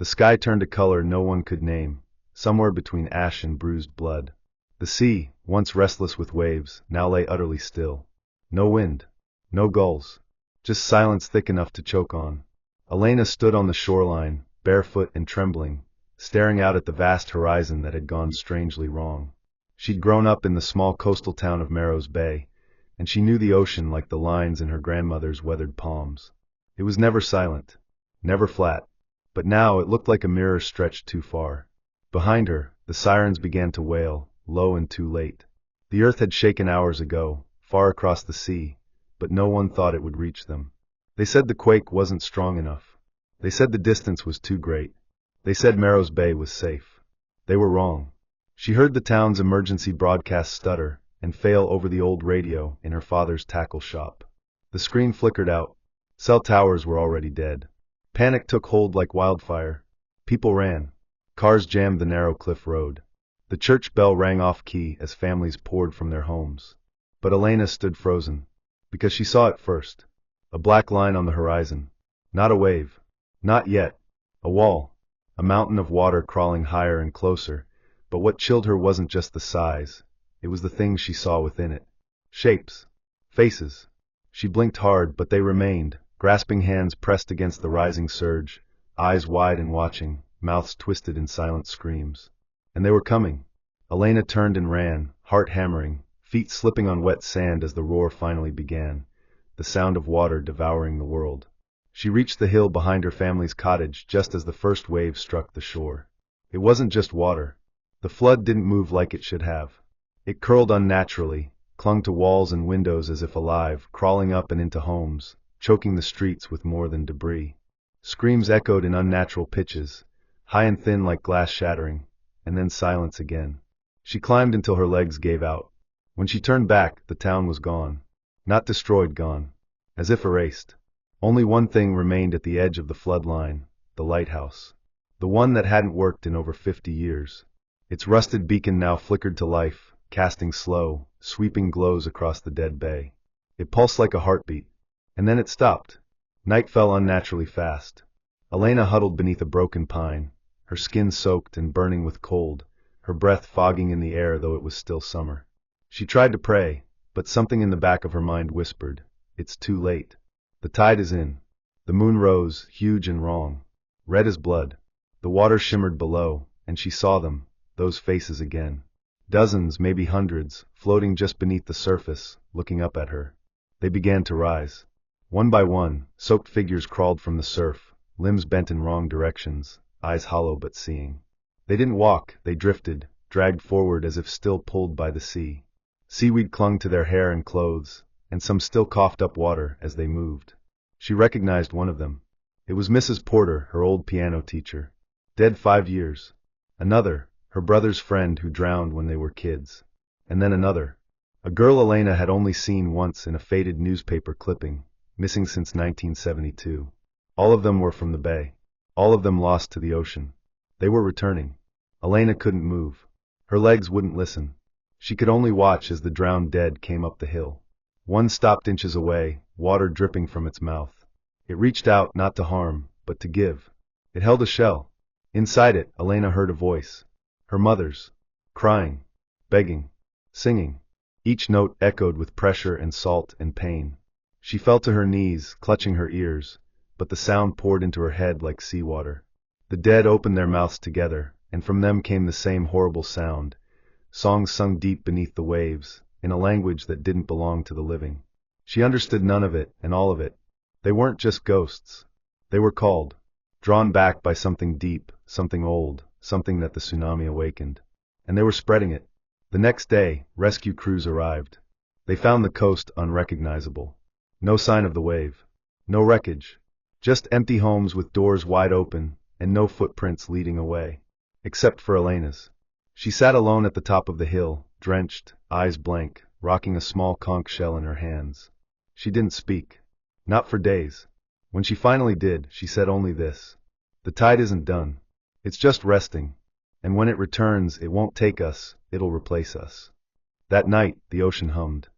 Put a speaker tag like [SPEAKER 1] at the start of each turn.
[SPEAKER 1] The sky turned a color no one could name, somewhere between ash and bruised blood. The sea, once restless with waves, now lay utterly still. No wind. No gulls. Just silence thick enough to choke on. Elena stood on the shoreline, barefoot and trembling, staring out at the vast horizon that had gone strangely wrong. She'd grown up in the small coastal town of Merrow's Bay, and she knew the ocean like the lines in her grandmother's weathered palms. It was never silent, never flat, but now it looked like a mirror stretched too far. Behind her, the sirens began to wail, low and too late. The earth had shaken hours ago, far across the sea, but no one thought it would reach them. They said the quake wasn't strong enough. They said the distance was too great. They said Merrow's Bay was safe. They were wrong. She heard the town's emergency broadcast stutter and fail over the old radio in her father's tackle shop. The screen flickered out. Cell towers were already dead. Panic took hold like wildfire. People ran. Cars jammed the narrow cliff road. The church bell rang off key as families poured from their homes. But Elena stood frozen, because she saw it first. A black line on the horizon. Not a wave. Not yet. A wall. A mountain of water crawling higher and closer. But what chilled her wasn't just the size. It was the things she saw within it. Shapes. Faces. She blinked hard, but they remained, grasping hands pressed against the rising surge, eyes wide and watching, mouths twisted in silent screams. And they were coming. Elena turned and ran, heart hammering, feet slipping on wet sand as the roar finally began, the sound of water devouring the world. She reached the hill behind her family's cottage just as the first wave struck the shore. It wasn't just water. The flood didn't move like it should have. It curled unnaturally, clung to walls and windows as if alive, crawling up and into homes, choking the streets with more than debris. Screams echoed in unnatural pitches, high and thin like glass shattering, and then silence again. She climbed until her legs gave out. When she turned back, the town was gone. Not destroyed, gone. As if erased. Only one thing remained at the edge of the flood line, the lighthouse. The one that hadn't worked in over 50 years. Its rusted beacon now flickered to life, casting slow, sweeping glows across the dead bay. It pulsed like a heartbeat. And then it stopped. Night fell unnaturally fast. Elena huddled beneath a broken pine, her skin soaked and burning with cold, her breath fogging in the air though it was still summer. She tried to pray, but something in the back of her mind whispered, "It's too late. The tide is in." The moon rose, huge and wrong, red as blood. The water shimmered below, and she saw them, those faces again. Dozens, maybe hundreds, floating just beneath the surface, looking up at her. They began to rise. One by one, soaked figures crawled from the surf, limbs bent in wrong directions, eyes hollow but seeing. They didn't walk, they drifted, dragged forward as if still pulled by the sea. Seaweed clung to their hair and clothes, and some still coughed up water as they moved. She recognized one of them. It was Mrs. Porter, her old piano teacher. Dead 5 years. Another, her brother's friend who drowned when they were kids. And then another. A girl Elena had only seen once in a faded newspaper clipping, missing since 1972. All of them were from the bay. All of them lost to the ocean. They were returning. Elena couldn't move. Her legs wouldn't listen. She could only watch as the drowned dead came up the hill. One stopped inches away, water dripping from its mouth. It reached out not to harm, but to give. It held a shell. Inside it, Elena heard a voice. Her mother's. Crying. Begging. Singing. Each note echoed with pressure and salt and pain. She fell to her knees, clutching her ears, but the sound poured into her head like seawater. The dead opened their mouths together, and from them came the same horrible sound, songs sung deep beneath the waves, in a language that didn't belong to the living. She understood none of it, and all of it. They weren't just ghosts. They were called, drawn back by something deep, something old, something that the tsunami awakened. And they were spreading it. The next day, rescue crews arrived. They found the coast unrecognizable. No sign of the wave. No wreckage. Just empty homes with doors wide open, and no footprints leading away. Except for Elena's. She sat alone at the top of the hill, drenched, eyes blank, rocking a small conch shell in her hands. She didn't speak. Not for days. When she finally did, she said only this. "The tide isn't done. It's just resting. And when it returns, it won't take us, it'll replace us." That night, the ocean hummed.